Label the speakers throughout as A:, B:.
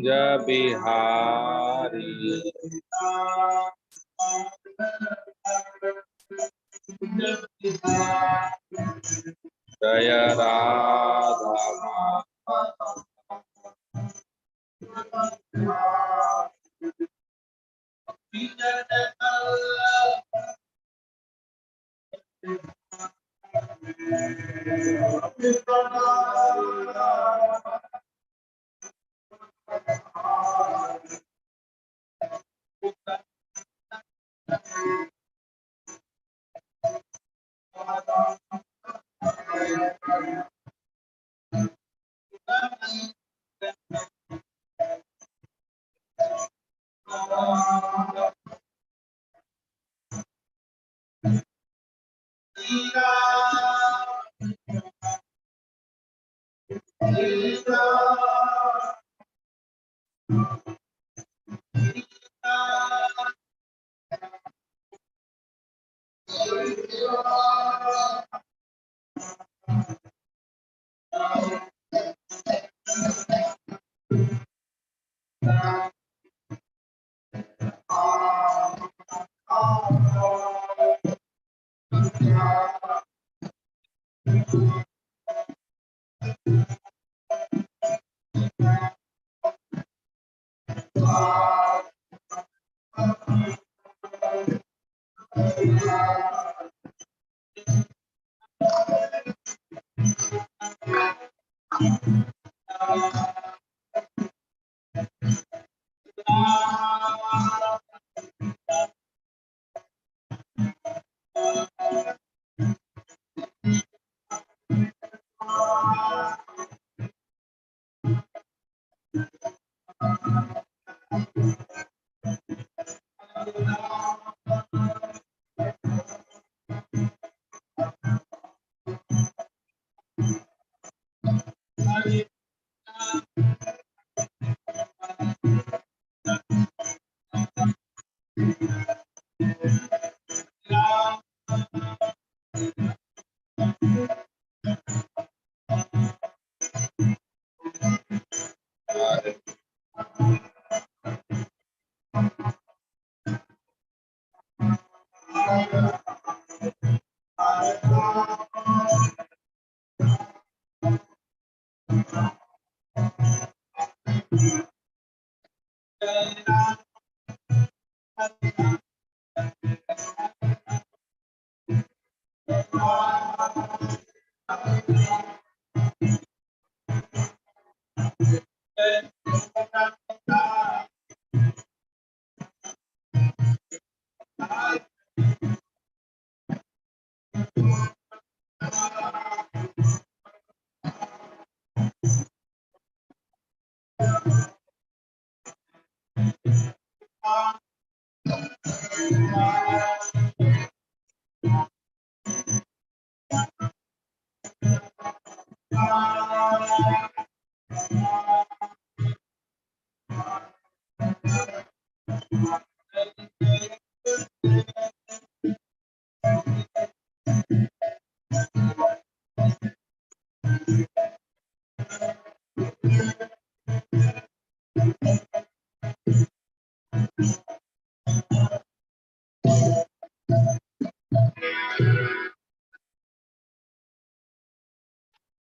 A: बिहारी जय राधा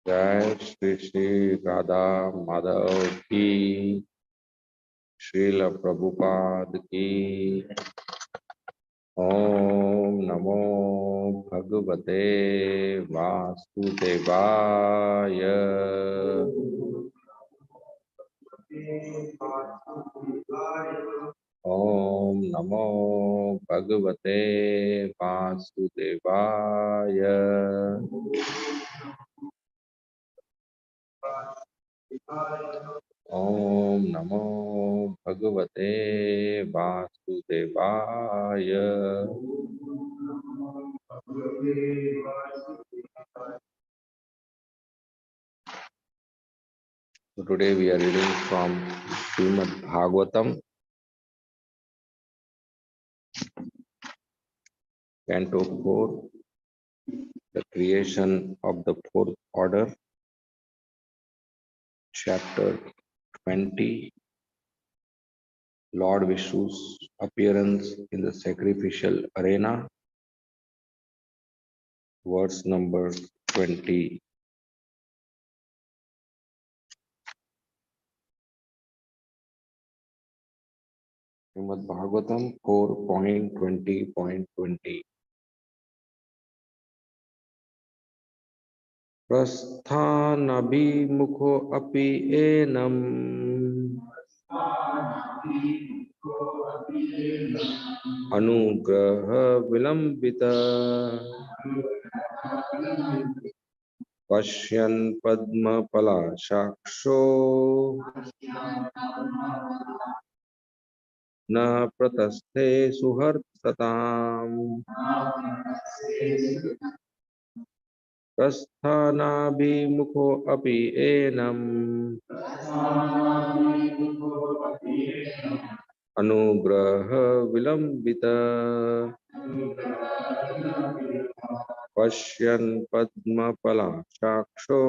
A: जय श्री श्री राधा माधव की, श्रील प्रभुपाद की। ओम नमो भगवते वासुदेवाय। ओम नमो भगवते वासुदेवाय। ओम नमो भगवते वासुदेवाय। So today we are reading from Srimad Bhagavatam, Canto 4, the creation of the fourth order, chapter 20, Lord Vishnu's appearance in the sacrificial arena. Verse number 20. Srimad Bhagavatam 4.20.20. Prasthanabhimukho api enam anugraha vilambita pashyan padma palashaksho na pratasthe suharsatam. Prasthanabhimukho api enam anugraha vilambita pashyan padma palashaksho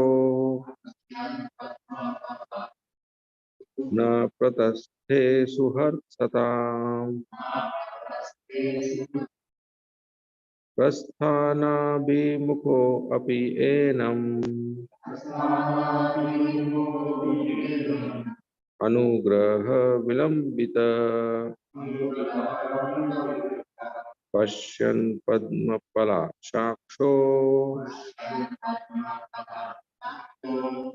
A: na pratasthe suharsatam. Prasthanabhimukho api enam anugraha vilambita pashyan padma palashaksho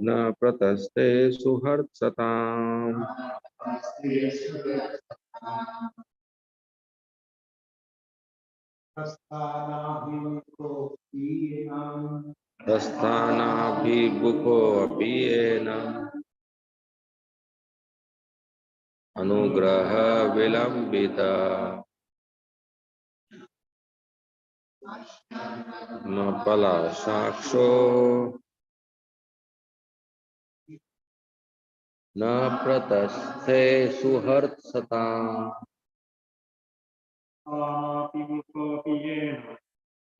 A: na prataste suharsatam. Prasthanabhimukho api enam anugraha vilambita na palashaksho na prataste suharsatam.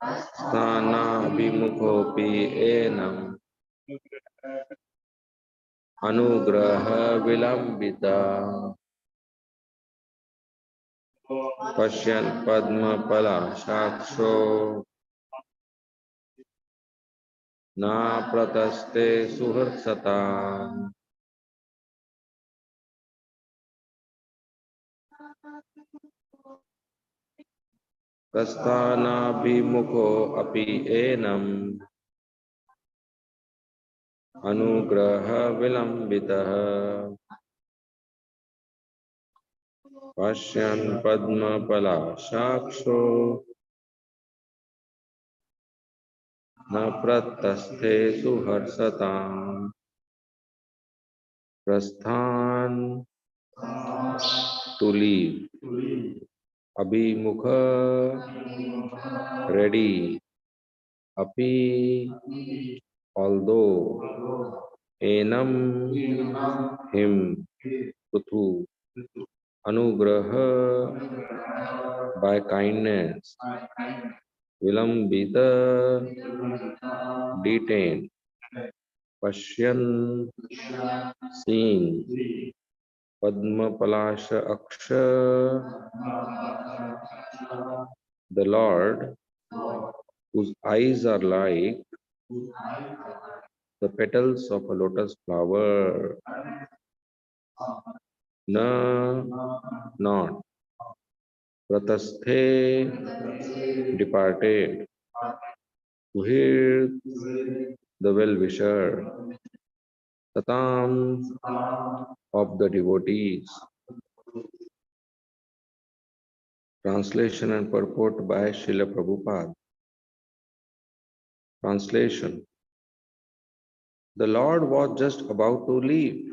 A: Sthanabhimukhopi enam anugraha vilambita pashyan padma palashaksho na prataste suharsatam. Prasthanabhimukho api enam anugraha vilambita pashyan padma palashaksho na prataste suharsatam. Prasthan, to leave. Abhimukha, ready. Api, although. Enam, him. Puthu, anugraha, by kindness. Vilambita, detained. Pashyan, seeing. Padma palasha aksha, the Lord, whose eyes are like the petals of a lotus flower. Na, not. Pratasthe, departed. To hear the well-wisher. Satam, of the devotees. Translation and purport by Srila Prabhupada. Translation. The Lord was just about to leave,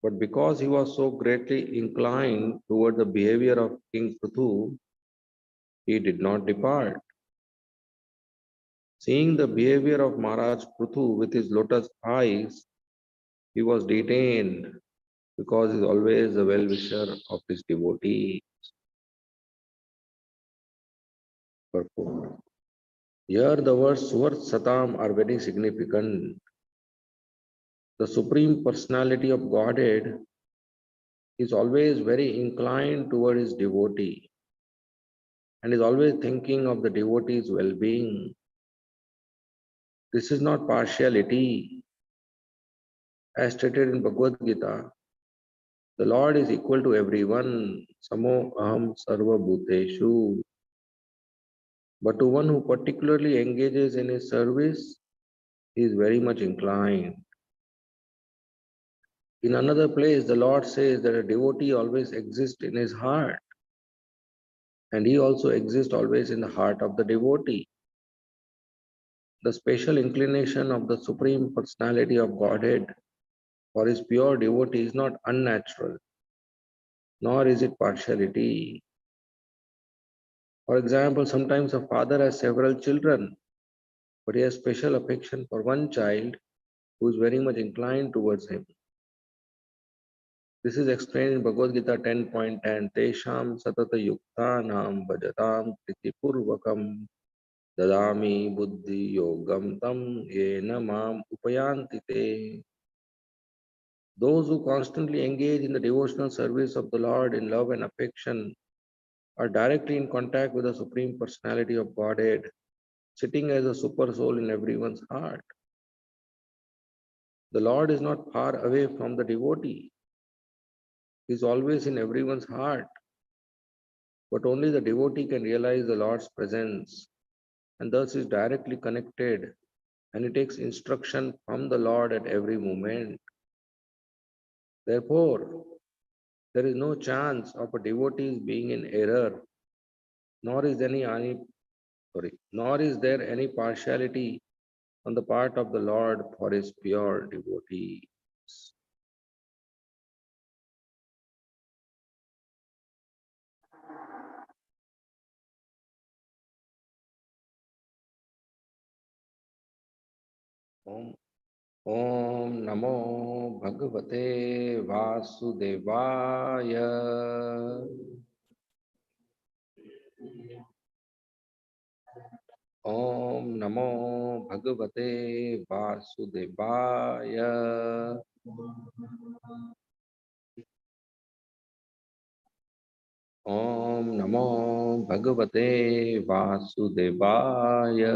A: but because he was so greatly inclined toward the behavior of King Prithu, he did not depart. Seeing the behavior of Maharaj Prithu with his lotus eyes, he was detained because he is always the well-wisher of his devotee. Purport. Here the words Suvat Satam are very significant. The Supreme Personality of Godhead is always very inclined toward his devotee and is always thinking of the devotee's well-being. This is not partiality. As stated in Bhagavad Gita, the Lord is equal to everyone. Samo aham sarva bhuteshu. But to one who particularly engages in his service, he is very much inclined. In another place, the Lord says that a devotee always exists in his heart, and he also exists always in the heart of the devotee. The special inclination of the Supreme Personality of Godhead for his pure devotee is not unnatural, nor is it partiality. For example, sometimes a father has several children, but he has special affection for one child who is very much inclined towards him. This is explained in Bhagavad Gita 10.10. Tesham satata yuktanam bhajatam pritipurvakam dadami buddhi yogam tam yena mam upayanti te. Those who constantly engage in the devotional service of the Lord in love and affection are directly in contact with the Supreme Personality of Godhead, sitting as a super soul in everyone's heart. The Lord is not far away from the devotee. He is always in everyone's heart. But only the devotee can realize the Lord's presence and thus is directly connected and he takes instruction from the Lord at every moment. Therefore, there is no chance of a devotee being in error, nor is nor is there any partiality on the part of the Lord for his pure devotees. Om, Om Namo Bhagavate Vasudevaya. Om Namo Bhagavate Vasudevaya. Om Namo Bhagavate Vasudevaya.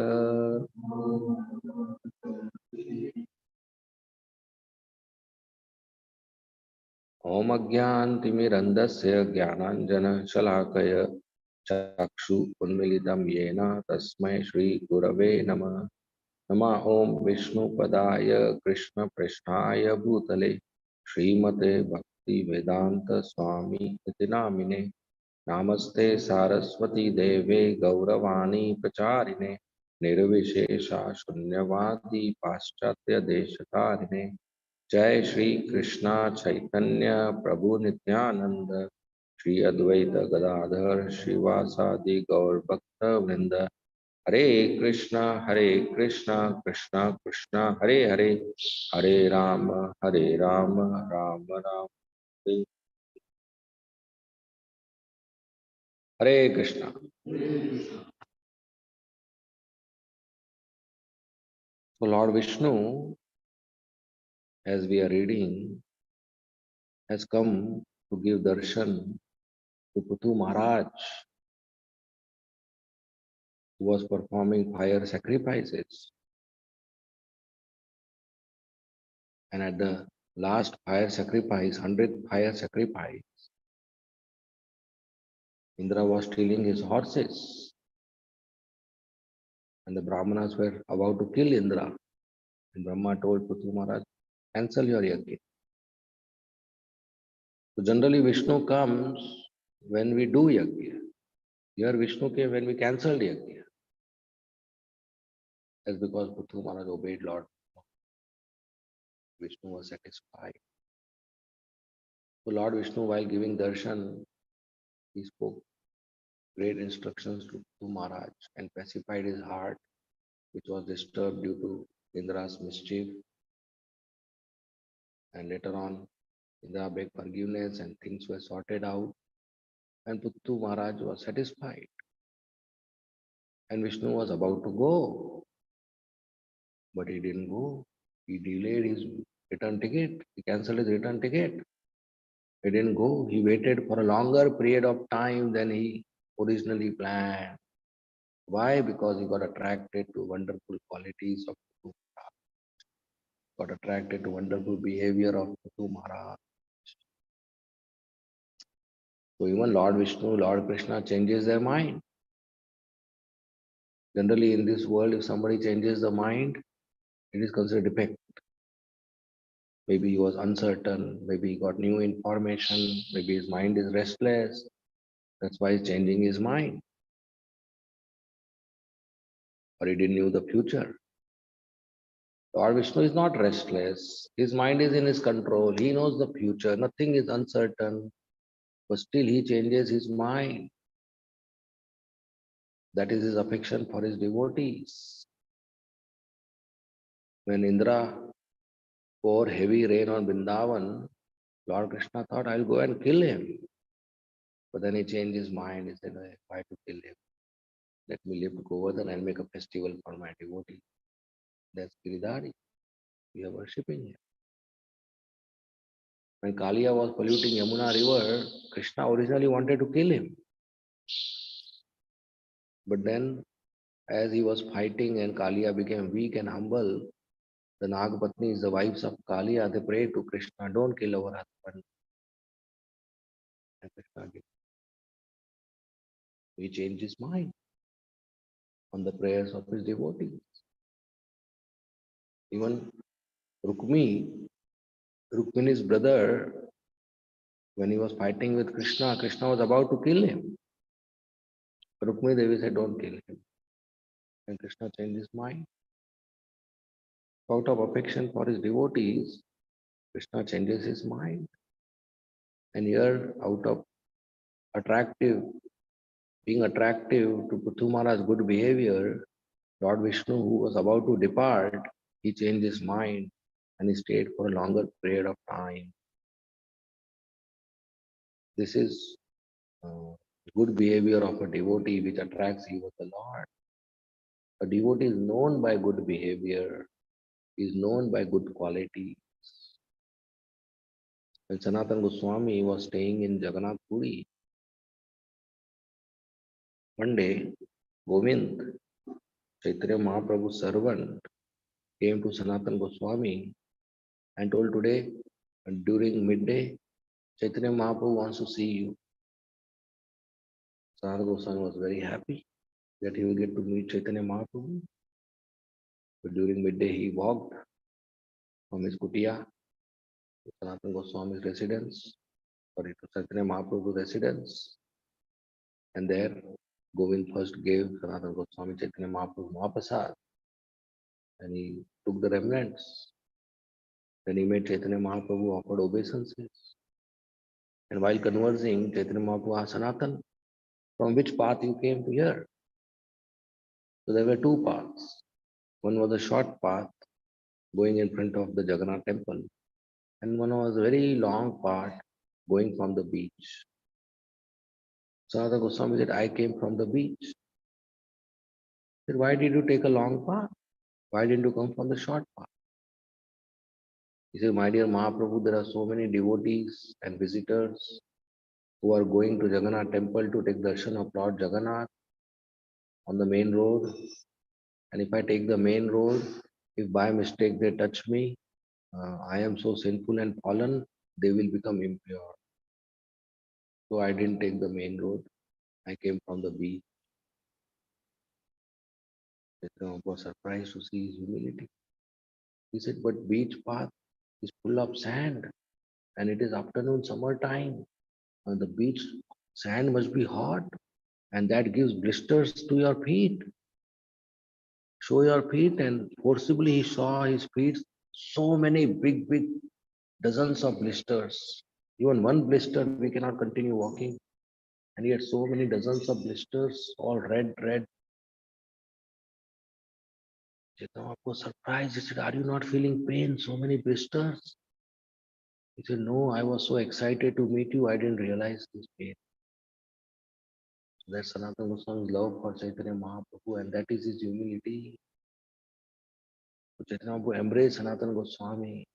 A: Om Agyantimirandasya Jnananjana Shalakaya Chakshu Unmilitam Yena Tasmai Shri Gurave Namah. Nama Om Vishnu Padaya Krishna Prishnaya Bhutale Srimate Bhakti Vedanta Swami Iti Namine. Namaste Saraswati Deve Gauravani Pracharine Nirvishesha Shunyavadi Paschatya Deshatarine. Jai Shri Krishna Chaitanya Prabhu Nityananda Shri Advaita Gadadhar Shivasadi Gaur Bhakta Vrinda. Hare Krishna Krishna Krishna Hare Hare Hare Rama Rama Rama Hare Krishna. So Lord Vishnu, as we are reading, has come to give darshan to Puthu Maharaj, who was performing fire sacrifices. And at the last fire sacrifice, 100th fire sacrifice, Indra was stealing his horses. And the Brahmanas were about to kill Indra. And Brahma told Puthu Maharaj, cancel your yajna. So generally Vishnu comes when we do yajna. Here Vishnu came when we cancelled yajna. That's because Puthu Maharaj obeyed Lord. Vishnu was satisfied. So Lord Vishnu, while giving darshan, he spoke great instructions to Maharaj and pacified his heart, which was disturbed due to Indra's mischief. And later on, Indra begged forgiveness and things were sorted out. And Puthu Maharaj was satisfied. And Vishnu was about to go, but he didn't go. He delayed his return ticket. He cancelled his return ticket. He didn't go. He waited for a longer period of time than he originally planned. Why? Because he got attracted to wonderful qualities of Kutu, got attracted to wonderful behavior of Kutu Maharaj. So even Lord Vishnu, Lord Krishna changes their mind. Generally in this world, if somebody changes the mind, it is considered defect. Maybe he was uncertain, maybe he got new information, maybe his mind is restless. That's why he's changing his mind. Or he didn't know the future. Lord Vishnu is not restless. His mind is in his control. He knows the future. Nothing is uncertain. But still he changes his mind. That is his affection for his devotees. When Indra poured heavy rain on Vrindavan, Lord Krishna thought, I'll go and kill him. But then he changed his mind. He said, why to kill him? Let me live Govardhan and make a festival for my devotees. That's Giridhari. We are worshipping him. When Kaliya was polluting Yamuna river, Krishna originally wanted to kill him. But then, as he was fighting and Kaliya became weak and humble, the Nagapatnis, the wives of Kaliya, they prayed to Krishna, don't kill our husband. And Krishna did. He changed his mind on the prayers of his devotees. Even Rukmini's brother, when he was fighting with Krishna, Krishna was about to kill him. Rukmini Devi said, don't kill him. And Krishna changed his mind. Out of affection for his devotees, Krishna changes his mind. And here, out of attractive, being attractive to Prithu Maharaj's good behavior, Lord Vishnu, who was about to depart, he changed his mind and he stayed for a longer period of time. This is good behavior of a devotee which attracts even the Lord. A devotee is known by good behavior, is known by good qualities. When Sanatana Goswami was staying in Jagannath Puri, one day Govind, Chaitanya Mahaprabhu's servant, came to Sanatana Goswami and told today during midday, Chaitanya Mahaprabhu wants to see you. Sanatana Goswami was very happy that he will get to meet Chaitanya Mahaprabhu. But during midday he walked from his kutia to Sanatana Goswami's residence, sorry, to Chaitanya Mahaprabhu's residence. And there Govind first gave Sanatana Goswami Chaitanya Mahaprabhu Mahaprasad and he took the remnants. Then he made Chaitanya Mahaprabhu offered obeisances. And while conversing, Chaitanya Mahaprabhu asked Sanatan, from which path you came to here? So there were two paths. One was a short path going in front of the Jagannath temple, and one was a very long path going from the beach. Sanatana Goswami said, I came from the beach. He said, why did you take a long path? Why didn't you come from the short path? He said, my dear Mahaprabhu, there are so many devotees and visitors who are going to Jagannath temple to take darshan of Lord Jagannath on the main road. And if I take the main road, if by mistake they touch me, I am so sinful and fallen, they will become impure. So I didn't take the main road. I came from the beach. Chaitanya was surprised to see his humility. He said, but beach path is full of sand and it is afternoon summer time. And the beach sand must be hot and that gives blisters to your feet. Show your feet, and forcibly he saw his feet, so many big dozens of blisters. Even one blister we cannot continue walking, and he had so many dozens of blisters, all red. Chaitanya was surprised. He said, are you not feeling pain? So many blisters. He said, no, I was so excited to meet you, I didn't realize this pain. So that's Sanatana Goswami's love for Chaitanya Mahaprabhu, and that is his humility. So Chaitanya Mahaprabhu embraced Sanatana Goswami.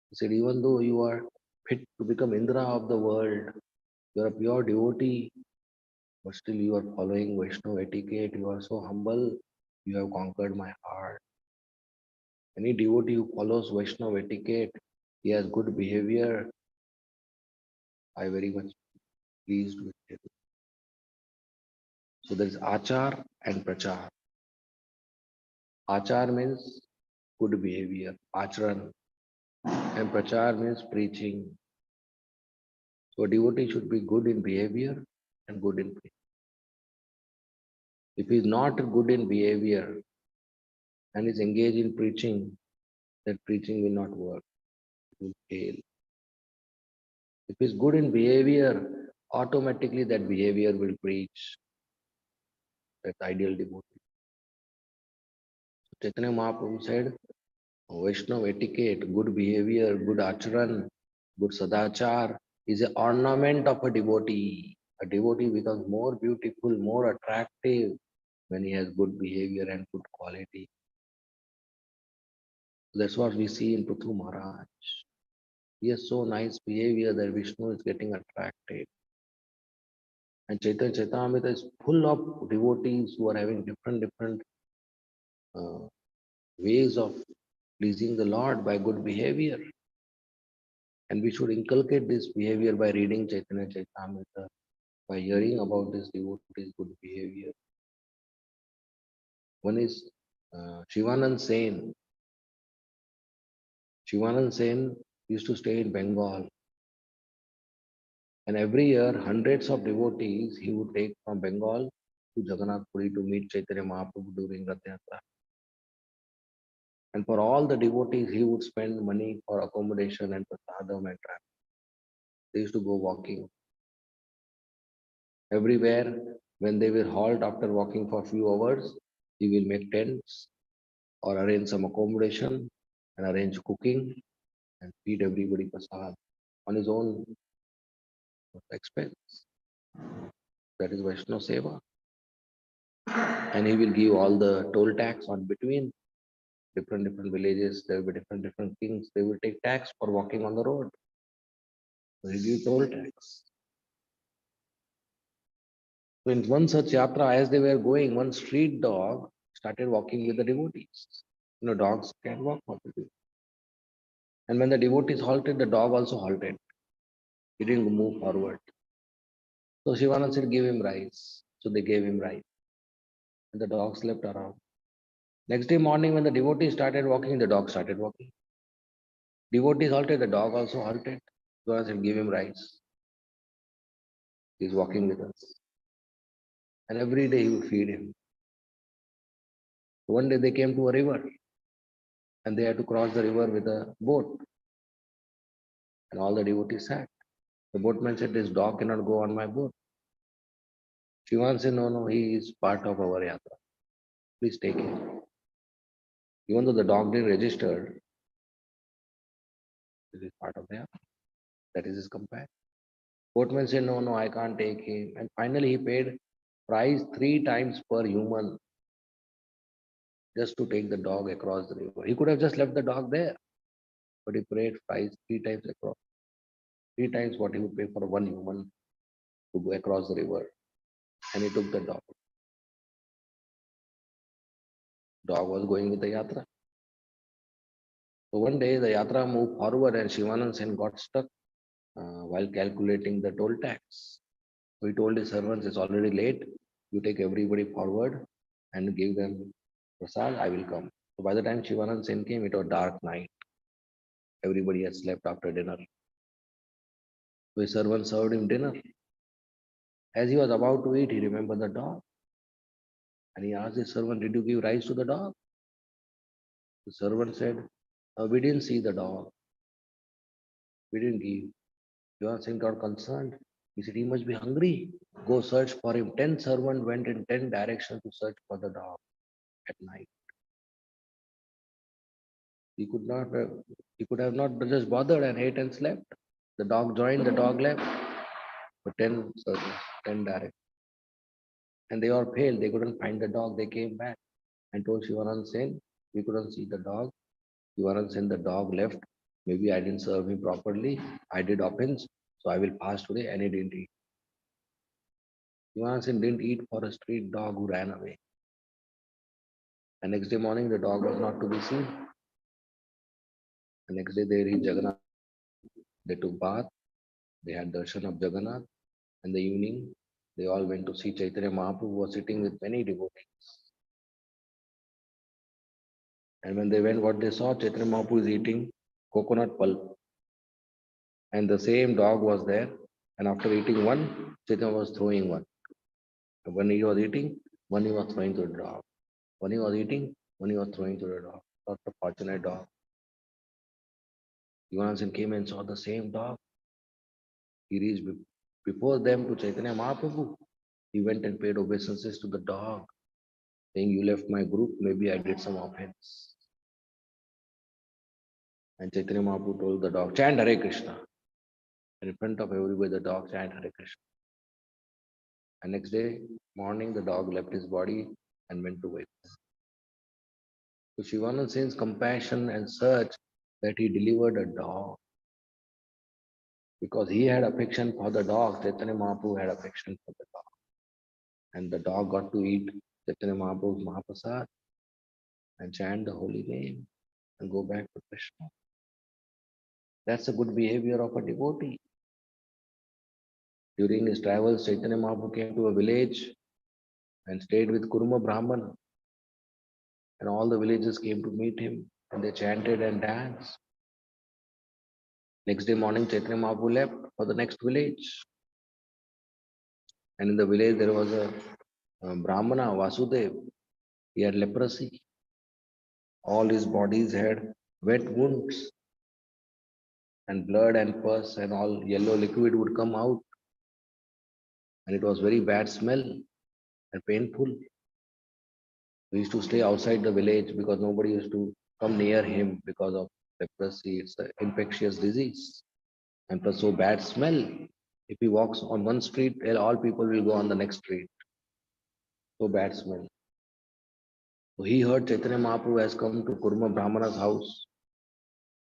A: He said, even though you are fit to become Indra of the world. You are a pure devotee, but still you are following Vaishnava etiquette. You are so humble. You have conquered my heart. Any devotee who follows Vaishnava etiquette, he has good behavior. I very much pleased with him. So there is achar and prachar. Achar means good behavior, acharan, and prachar means preaching. So a devotee should be good in behavior and good in preaching. If he is not good in behavior and is engaged in preaching, that preaching will not work, it will fail. If he is good in behavior, automatically that behavior will preach. That's ideal devotee. Chaitanya Mahaprabhu said, Vaishnava etiquette, good behavior, good acharan, good sadachar is an ornament of a devotee. A devotee becomes more beautiful, more attractive when he has good behavior and good quality. That's what we see in Prithu Maharaj. He has so nice behavior that Vishnu is getting attracted. And Chaitanya Chaitamrita is full of devotees who are having different uh, ways of pleasing the Lord by good behavior. And we should inculcate this behavior by reading Chaitanya Chaitamrita, by hearing about this devotee's good behavior. One is Shivanand Sen. Shivanand Sen used to stay in Bengal. And every year, hundreds of devotees he would take from Bengal to Jagannath Puri to meet Chaitanya Mahaprabhu during Rath Yatra. And for all the devotees, he would spend money for accommodation and prasadam and travel. They used to go walking everywhere. When they will halt after walking for a few hours, he will make tents or arrange some accommodation and arrange cooking and feed everybody prasad on his own expense. That is Vaishnava Seva. And he will give all the toll tax on between different villages. There will be different kings. They will take tax for walking on the road. So he give toll tax. So in one such yatra, as they were going, one street dog started walking with the devotees. Dogs can walk for people. And when the devotees halted, the dog also halted. He didn't move forward. So Shivanand said, give him rice. So they gave him rice. And the dog slept around. Next day morning, when the devotees started walking, the dog started walking. Devotees halted, the dog also halted. Shivanand said, give him rice. He's walking with us. And every day he would feed him. One day they came to a river and they had to cross the river with a boat. And all the devotees sat. The boatman said, this dog cannot go on my boat. Shivan said, no, he is part of our yatra. Please take him. Even though the dog didn't register, this is part of the yatra. That is his companion. Boatman said, no, I can't take him. And finally he paid price 3 times per human just to take the dog across the river. He could have just left the dog there, but he paid price 3 times across. 3 times what he would pay for one human to go across the river. And he took the dog. Dog was going with the yatra. So one day the yatra moved forward and Shivanand Sen got stuck while calculating the toll tax. So he told his servants, it's already late. You take everybody forward and give them prasad, I will come. So by the time Shivanand Sen came, it was dark night. Everybody had slept after dinner. So his servant served him dinner. As he was about to eat, he remembered the dog. And he asked his servant, did you give rice to the dog? The servant said, we didn't see the dog. We didn't give. Shivanand Sen got concerned. He said, he must be hungry. Go search for him. 10 servants went in 10 directions to search for the dog at night. He could not. He could have not just bothered and ate and slept. The dog joined. The dog left. But 10 servants, 10 directions, and they all failed. They couldn't find the dog. They came back and told Shivanand Sen, we couldn't see the dog. Shivanand Sen, the dog left Maybe I didn't serve him properly. I did offense, so I will fast today, and he didn't eat. Johansen didn't eat for a street dog who ran away. The next day morning, the dog was not to be seen. The next day, they reached Jagannath. They took bath. They had darshan of Jagannath. In the evening, they all went to see Chaitanya Mahaprabhu, who was sitting with many devotees. And when they went, what they saw, Chaitanya Mahaprabhu is eating coconut pulp. And the same dog was there. And after eating one, Chaitanya was throwing one. When he was eating, one he was throwing to the dog. When he was eating, one he was throwing to the dog. Not a fortunate dog. Yoganathan came and saw the same dog. He reached before them to Chaitanya Mahaprabhu. He went and paid obeisances to the dog, saying, "You left my group, maybe I did some offense." And Chaitanya Mahaprabhu told the dog, "Chant Hare Krishna." And in front of everybody, the dog chanted Hare Krishna. And next day morning, the dog left his body and went to wake. So Shivananda sends compassion and such that he delivered a dog. Because he had affection for the dog, Chaitanya Mahaprabhu had affection for the dog. And the dog got to eat Chaitanya Mahaprabhu's Mahaprasad and chant the holy name and go back to Krishna. That's a good behavior of a devotee. During his travels, Chaitanya Mahaprabhu came to a village and stayed with Kurma Brahman. And all the villagers came to meet him and they chanted and danced. Next day morning, Chaitanya Mahaprabhu left for the next village. And in the village, there was a Brahmana, Vasudev. He had leprosy. All his bodies had wet wounds, and blood and pus and all yellow liquid would come out. And it was very bad smell and painful. We used to stay outside the village because nobody used to come near him because of leprosy. It's an infectious disease. And plus so bad smell. If he walks on one street, all people will go on the next street. So bad smell. So he heard Chaitanya Mahaprabhu has come to Kurma Brahmana's house.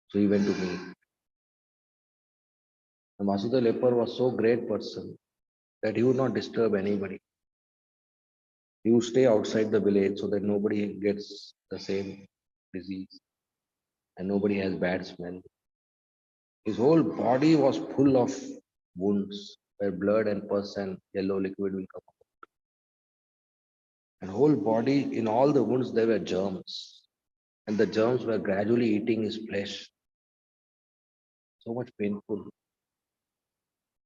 A: So he went to meet. And Vasudha leper was so great person that he would not disturb anybody. He would stay outside the village so that nobody gets the same disease and nobody has bad smell. His whole body was full of wounds where blood and pus and yellow liquid will come out. And whole body, in all the wounds, there were germs. And the germs were gradually eating his flesh. So much painful.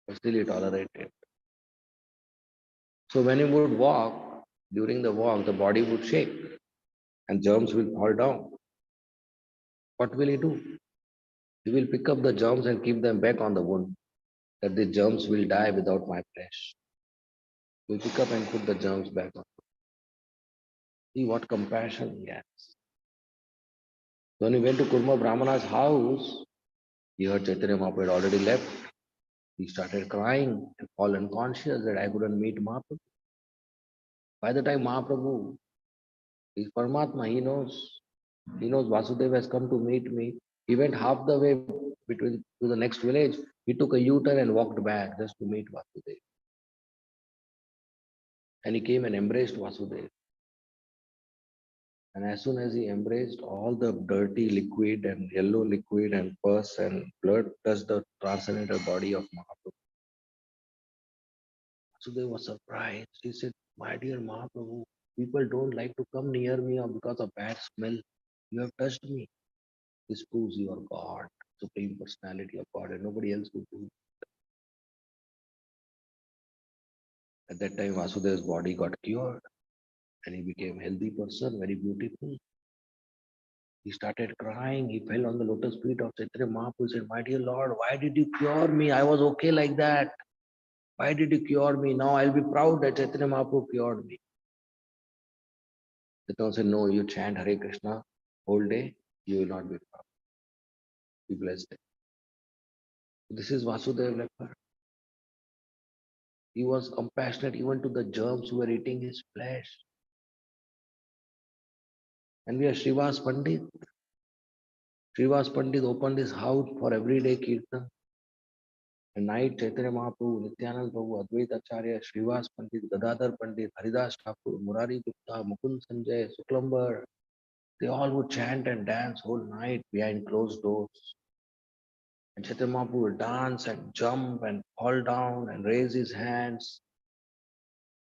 A: But still he tolerated. So when he would walk, during the walk, the body would shake and germs will fall down. What will he do? He will pick up the germs and keep them back on the wound, that the germs will die without my flesh. He will pick up and put the germs back on. See what compassion he has. When he went to Kurma Brahmana's house, he heard Chaitanya Mahaprabhu had already left. He started crying and fall unconscious that I couldn't meet Mahaprabhu. By the time Mahaprabhu is Paramatma, he knows. He knows Vasudeva has come to meet me. He went half the way between to the next village. He took a U-turn and walked back just to meet Vasudeva. And he came and embraced Vasudeva. And as soon as he embraced, all the dirty liquid and yellow liquid and pus and blood touched the transcendental body of Mahaprabhu. Vasudeva was surprised. He said, "My dear Mahaprabhu, people don't like to come near me because of bad smell. You have touched me. This proves you are God, Supreme Personality of God, and nobody else could do it." At that time, Vasudeva's body got cured and he became a healthy person, very beautiful. He started crying. He fell on the lotus feet of Chaitanya Mahaprabhu. He said, "My dear Lord, why did you cure me? I was okay like that. Why did you cure me? Now I'll be proud that Chaitanya Mahaprabhu cured me." Chaitanya said, "No, you chant Hare Krishna whole day, you will not be proud. Be blessed." This is Vasudeva leper. He was compassionate even to the germs who were eating his flesh. And we are Srivas Pandit. Srivas Pandit opened his house for everyday kirtan. At night, Chaitanya Mahaprabhu, Nityanand Prabhu, Advaita Acharya, Srivas Pandit, Gadadhar Pandit, Haridas Thakur, Murari Gupta, Mukund Sanjay, Suklambar, they all would chant and dance whole night behind closed doors. And Chaitanya Mahaprabhu would dance and jump and fall down and raise his hands.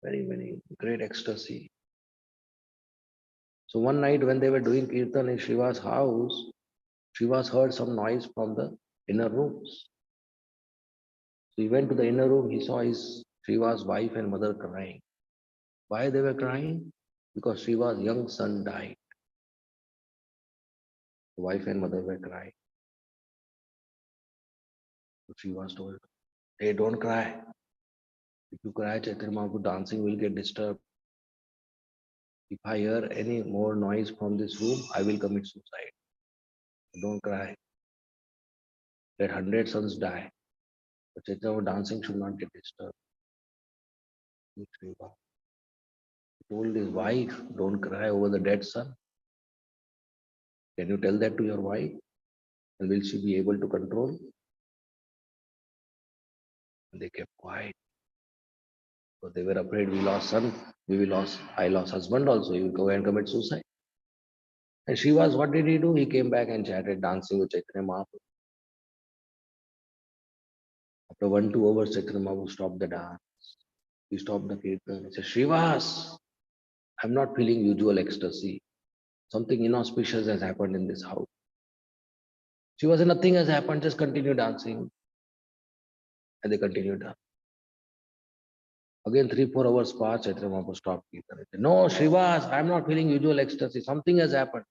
A: Very, very great ecstasy. So one night when they were doing kirtan in Shiva's house, Shivas heard some noise from the inner rooms. So he went to the inner room, he saw his Shiva's wife and mother crying. Why they were crying? Because Shiva's young son died. The wife and mother were crying. So Shiva told, hey, don't cry. If you cry, Chaitanya Mahaprabhu dancing will get disturbed. If I hear any more noise from this room, I will commit suicide. Don't cry. Let 100 sons die. But Chaitanya dancing should not get disturbed. Shiva told his wife, don't cry over the dead son. Can you tell that to your wife? And will she be able to control? And they kept quiet. So they were afraid we lost son, I lost husband also. He will go and commit suicide. And Shivas, what did he do? He came back and chatted, dancing with Chaitanya Mahaprabhu. After 1-2 hours, Chaitanya Mahaprabhu stopped the dance. He stopped the kirtan. He said, Shivas, I'm not feeling usual ecstasy. Something inauspicious has happened in this house. Shivas said, nothing has happened, just continue dancing. And they continued dancing. Again, 3-4 hours passed, Chaitanya Mahaprabhu stopped kirtan. He said, no, Shivas, I'm not feeling usual ecstasy. Something has happened.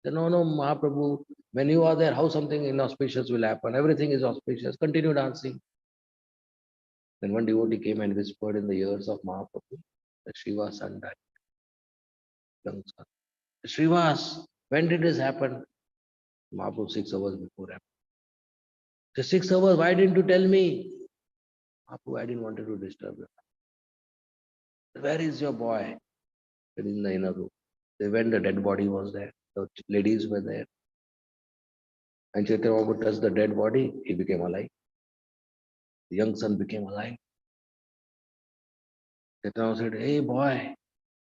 A: He said, no, no, Mahaprabhu, when you are there, how something inauspicious will happen? Everything is auspicious. Continue dancing. Then one devotee came and whispered in the ears of Mahaprabhu that Shiva's son died, young son. Srivas, when did this happen? Mahaprabhu 6 hours before happened. He said, 6 hours, why didn't you tell me? Mahaprabhu, I didn't want to disturb you. Where is your boy? He said, in the inner room. They went, the dead body was there. The ladies were there. And Chaitanya Mahaprabhu touched the dead body, he became alive. The young son became alive. Chaitanya said, hey boy,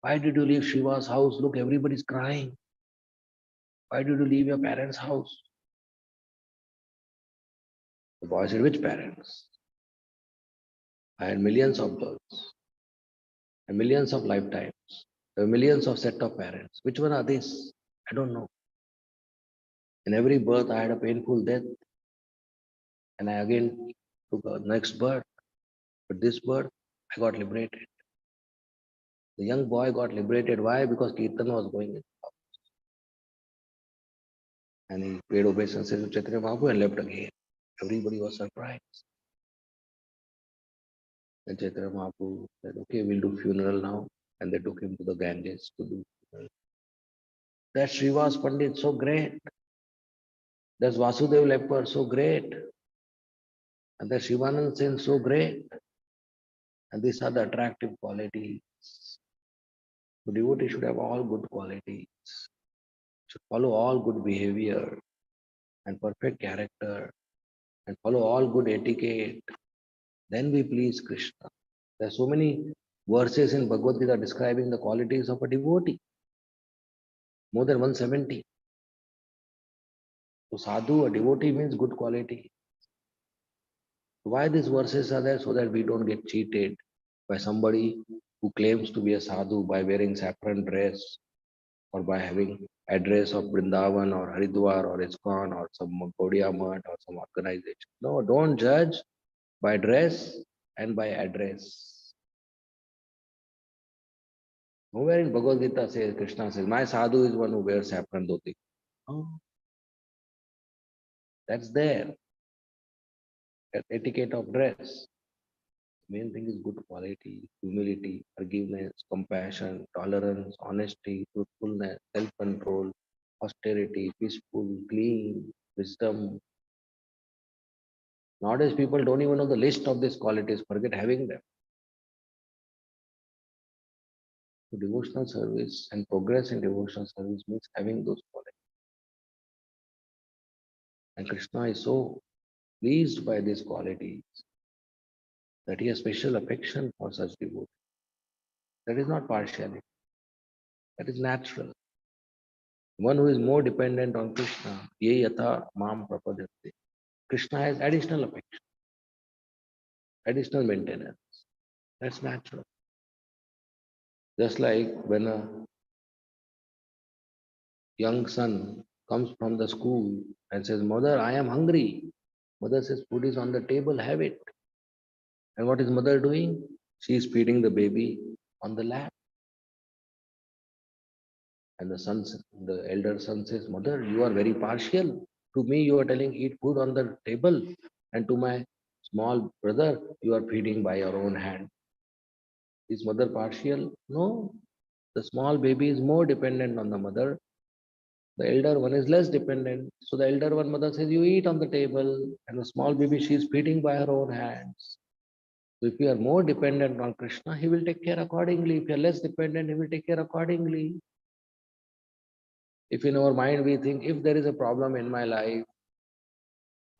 A: why did you leave Shiva's house? Look, everybody's crying. Why did you leave your parents' house? The boy said, which parents? I had millions of births and millions of lifetimes. There are millions of set of parents. Which one are these? I don't know. In every birth, I had a painful death, and I again took a next birth. But this birth, I got liberated. The young boy got liberated. Why? Because Kirtan was going in. And he paid obeisance to Chaitanya Mahaprabhu and left again. Everybody was surprised. And Chaitanya Mahaprabhu said, okay, we'll do funeral now. And they took him to the Ganges to do funeral. That Srivas Pandit, so great. That's Vasudev Leper, so great. And that Shivanand Sen, so great. And these are the attractive qualities. The devotee should have all good qualities, should follow all good behavior and perfect character, and follow all good etiquette. Then we please Krishna. There are so many verses in Bhagavad Gita describing the qualities of a devotee, more than 170. So sadhu, a devotee means good quality. Why these verses are there? So that we don't get cheated by somebody who claims to be a sadhu by wearing saffron dress or by having address of Vrindavan or Haridwar or ISKCON or some Gaudiya Math or some organization. No, don't judge by dress and by address. Nowhere in Bhagavad Gita says, Krishna says, my sadhu is one who wears saffron dhoti. Oh, that's there. That etiquette of dress. Main thing is good quality, humility, forgiveness, compassion, tolerance, honesty, truthfulness, self-control, austerity, peaceful, clean, wisdom. Nowadays, people don't even know the list of these qualities, forget having them. So devotional service and progress in devotional service means having those qualities. And Krishna is so pleased by these qualities that he has special affection for such devotees. That is not partiality, that is natural. One who is more dependent on Krishna, ye yatha mam prapadyate. Krishna has additional affection, additional maintenance. That's natural. Just like when a young son comes from the school and says, Mother, I am hungry. Mother says, food is on the table, have it. And what is mother doing? She is feeding the baby on the lap. And the elder son says, Mother, you are very partial. To me, you are telling eat food on the table. And to my small brother, you are feeding by your own hand. Is mother partial? No. The small baby is more dependent on the mother. The elder one is less dependent. So the elder one mother says, you eat on the table. And the small baby, she is feeding by her own hands. So if you are more dependent on Krishna, he will take care accordingly. If you are less dependent, he will take care accordingly. If in our mind we think, if there is a problem in my life,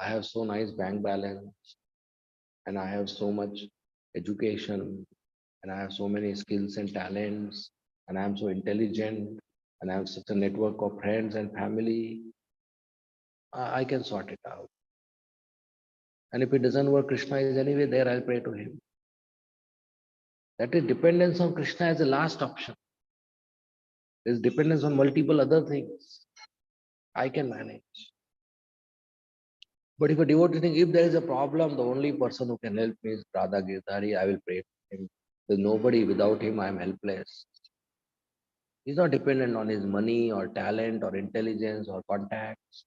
A: I have so nice bank balance and I have so much education and I have so many skills and talents and I am so intelligent and I have such a network of friends and family, I can sort it out. And if it doesn't work, Krishna is anyway there, I'll pray to him. That is dependence on Krishna as a last option. There is dependence on multiple other things. I can manage. But if a devotee thinks, if there is a problem, the only person who can help me is Radha Girdhari, I will pray to him. There's nobody without him, I am helpless. He's not dependent on his money or talent or intelligence or contacts.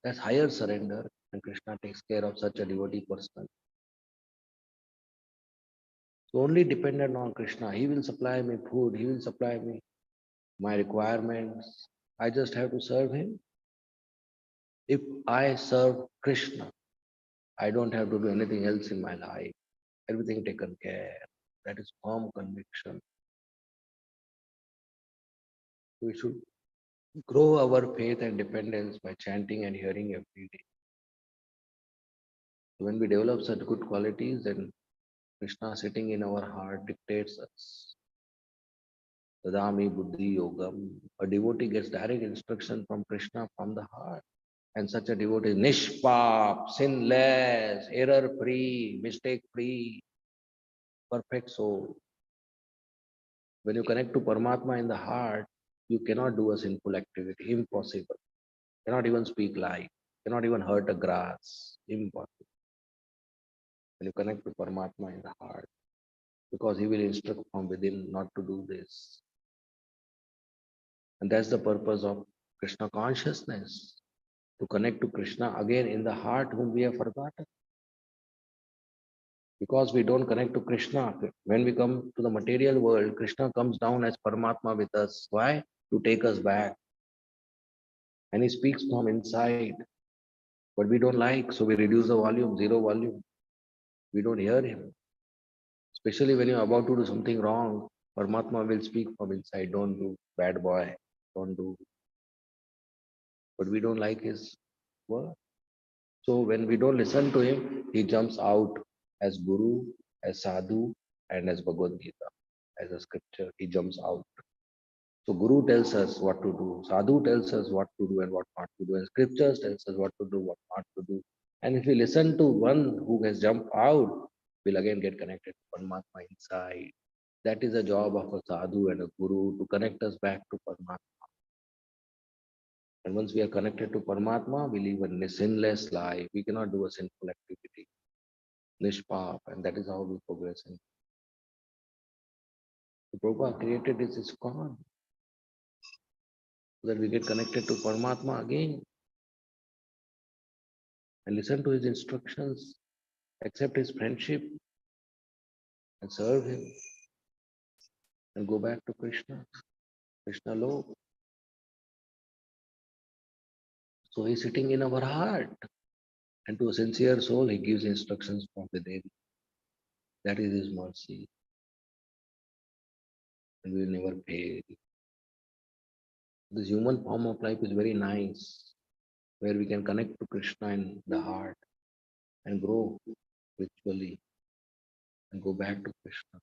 A: That's higher surrender, and Krishna takes care of such a devotee person. So only dependent on Krishna. He will supply me food, he will supply me my requirements. I just have to serve him. If I serve Krishna, I don't have to do anything else in my life. Everything taken care. That is firm conviction. We should grow our faith and dependence by chanting and hearing every day. When we develop such good qualities, then Krishna sitting in our heart dictates us. Tadami Buddhi Yogam. A devotee gets direct instruction from Krishna from the heart. And such a devotee is nishpap, sinless, error free, mistake free, perfect soul. When you connect to Paramatma in the heart, you cannot do a sinful activity. Impossible. Cannot even speak lie. Cannot even hurt a grass. Impossible. When you connect to Paramatma in the heart, because he will instruct from within not to do this. And that's the purpose of Krishna consciousness, to connect to Krishna again in the heart whom we have forgotten. Because we don't connect to Krishna, when we come to the material world, Krishna comes down as Paramatma with us. Why? To take us back. And he speaks from inside. But we don't like, so we reduce the volume, zero volume. We don't hear him. Especially when you're about to do something wrong, Paramatma will speak from inside. Don't do, bad boy. Don't do. But we don't like his word. So when we don't listen to him, he jumps out as Guru, as Sadhu, and as Bhagavad Gita, as a scripture. He jumps out. So Guru tells us what to do, Sadhu tells us what to do and what not to do, and scriptures tells us what to do, what not to do. And if we listen to one who has jumped out, we'll again get connected to Paramatma inside. That is the job of a sadhu and a guru, to connect us back to Paramatma. And once we are connected to Paramatma, we live a sinless life. We cannot do a sinful activity. Nishpap, and that is how we progress. And the Prabhupada created this ISKCON, so that we get connected to Paramatma again and listen to his instructions, accept his friendship, and serve him, and go back to Krishna, Krishna Lok. So he's sitting in our heart, and to a sincere soul, he gives instructions from within. That is his mercy, and we will never fail. This human form of life is very nice. where we can connect to Krishna in the heart and grow spiritually and go back to Krishna,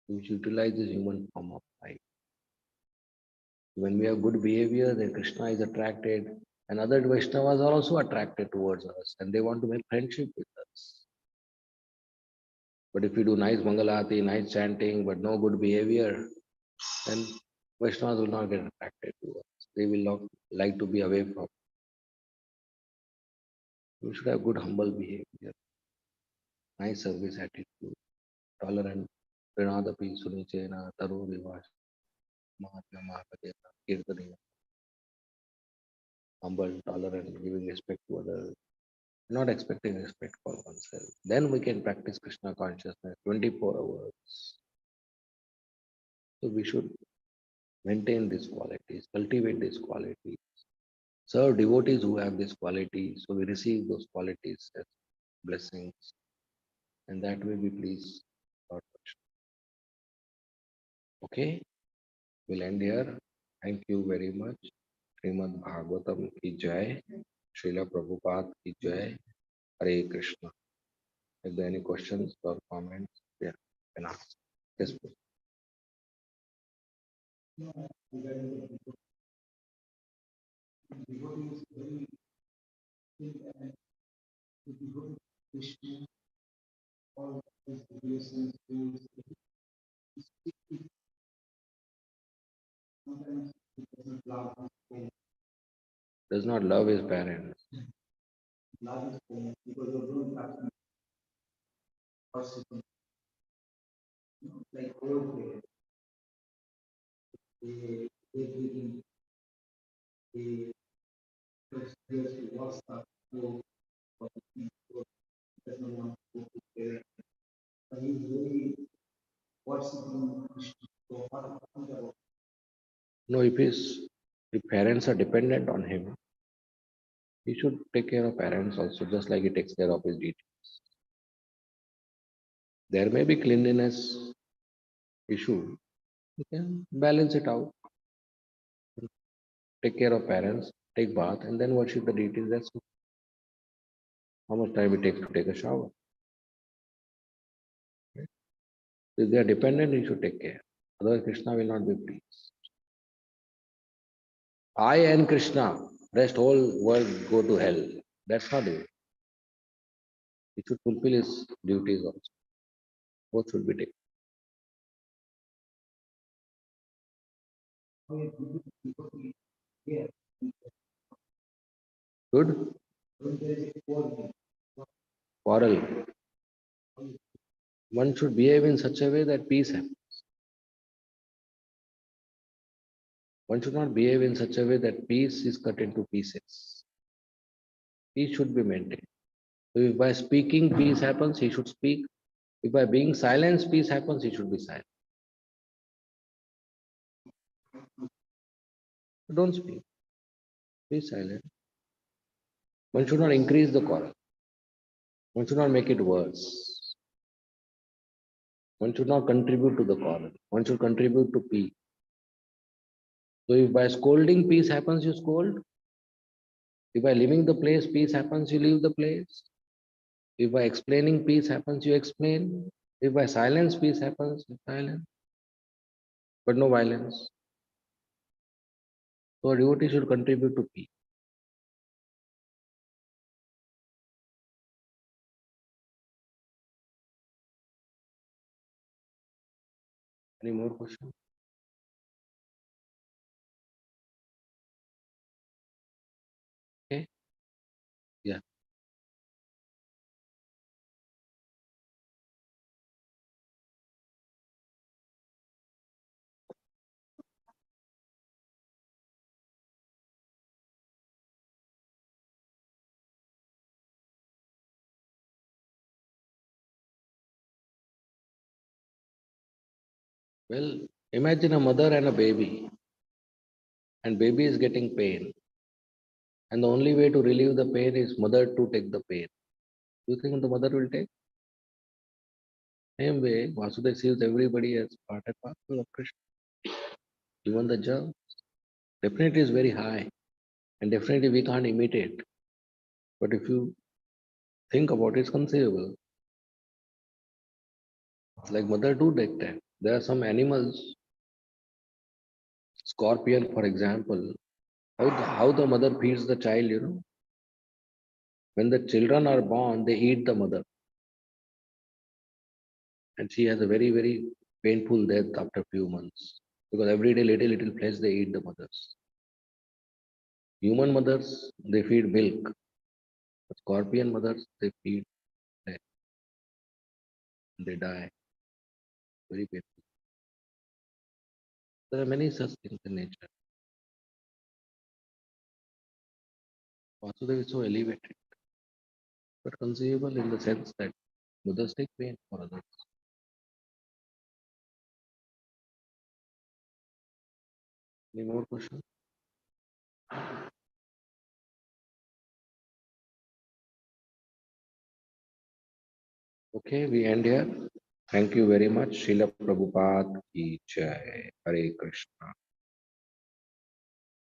A: which utilizes human form of life. When we have good behavior, then Krishna is attracted, and other Vaishnavas are also attracted towards us, and they want to make friendship with us. But if we do nice Mangalati, nice chanting, but no good behavior, then Vaishnavas will not get attracted to us. They will not like to be away from. We should have good humble behavior, nice service attitude, tolerant. Pranadapi Sunichena Taru Vivash Mahatma Mahakadeva Kirtaniya, humble, tolerant, giving respect to others, not expecting respect for oneself. Then we can practice Krishna consciousness 24 hours. So we should maintain these qualities, cultivate these qualities, serve devotees who have these qualities. So we receive those qualities as blessings, and that way we please Lord Krishna. Okay, we'll end here. Thank you very much. Srimad Bhagavatam ki jai, Srila Prabhupada ki jai, Hare Krishna. If there are any questions or comments, yeah, you can ask. Yes, please. Does not love his parents. No, if parents are dependent on him, he should take care of parents also, just like he takes care of his deities. There may be cleanliness issue. You can balance it out. Take care of parents, take bath, and then worship the deities. That's how much time it takes to take a shower. Right? If they are dependent, he should take care. Otherwise, Krishna will not be pleased. I and Krishna, rest whole world go to hell. That's not it. He should fulfill his duties also. Both should be taken. Good? Quarrel. One should behave in such a way that peace happens. One should not behave in such a way that peace is cut into pieces. Peace should be maintained. So if by speaking peace happens, he should speak. If by being silent peace happens, he should be silent. Don't speak. Be silent. One should not increase the quarrel. One should not make it worse. One should not contribute to the quarrel. One should contribute to peace. So if by scolding peace happens, you scold. If by leaving the place peace happens, you leave the place. If by explaining peace happens, you explain. If by silence peace happens, you silence. But no violence. So a devotee should contribute to peace. Any more questions? Okay. Yeah. Well, imagine a mother and a baby, and baby is getting pain, and the only way to relieve the pain is mother to take the pain. Do you think the mother will take? Same way, Vasudeva sees everybody as part and parcel of Krishna. Even the germ definitely is very high, And definitely we can't imitate. But if you think about it, it's conceivable. Like mother do take that. There are some animals, scorpion for example, how the mother feeds the child, When the children are born, they eat the mother. And she has a very, very painful death after few months. Because every day, little flesh, they eat the mothers. Human mothers, they feed milk. But scorpion mothers, they feed flesh. They die. Very painful. There are many such things in nature. Vasudev is so elevated, but conceivable in the sense that mothers take pain for others. Any more questions? Okay, we end here. Thank you very much. Srila Prabhupada ki jai. Hare Krishna.